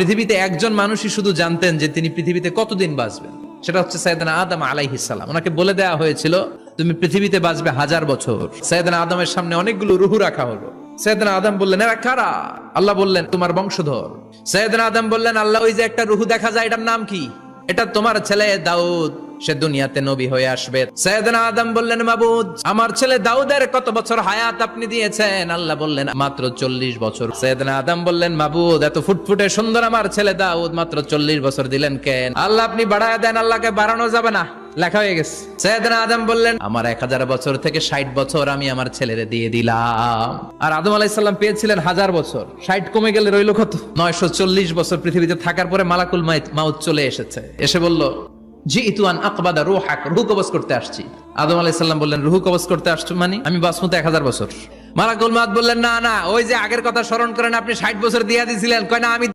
পৃথিবীতে একজন মানুষই শুধু জানতেন যে তিনি পৃথিবীতে কতদিন বাঁচবেন, সেটা হচ্ছে সাইয়েদনা আদম আলাইহিস সালাম। ওনাকে বলে দেওয়া হয়েছিল তুমি পৃথিবীতে বাঁচবে 1000 বছর। সাইয়েদনা আদমের সামনে অনেকগুলো রুহু রাখা হলো। সাইয়েদনা আদম বললেন এরা কারা? আল্লাহ বললেন তোমার বংশধর। সাইয়েদনা আদম বললেন আল্লাহ ওই যে একটা রুহু দেখা যায় এটার নাম কি? এটা তোমার ছেলে দাউদ, সে দুনিয়াতে নবী হয়ে আসবে। সাইয়েদনা আদম বললেন মাবুদ আমার ছেলে দাউদের কত বছর হায়াত আপনি দিয়েছেন? আল্লাহ বললেন মাত্র 40 বছর। সাইয়েদনা আদম বললেন মাবুদ এত ফুটফুটে সুন্দর আমার ছেলে দাউদ মাত্র 40 বছর দিলেন কেন? আল্লাহ আপনি বাড়ায় দেন, আল্লাহকে বাড়ানো যাবে না, লেখা হয়ে গেছে। সাইয়েদনা আদম বললেন আমার 1000 বছর থেকে 60 বছর আমি আমার ছেলেরে দিয়ে দিলাম। আর আদম আলাইহিস সালাম পেয়েছিলেন 1000 বছর, 60 কমে গেলে রইল কত? 940 বছর পৃথিবীতে থাকার পরে মালাকুল মাউত চলে এসেছে, এসে বলল জিইতু আন আকবাদা রূহাক, রূহ কবজ করতে আসছি। আদম আলাইহিস সালাম বললেন রূহ কবজ করতে আসছো মানে? আমি বাঁচবো তো 1000 বছর। মালাকুল মাউত বললেন না না, ওই যে আগের কথা স্মরণ করেন আপনি 60 বছর দিয়ে দিয়েছিলেন। কয় না আমি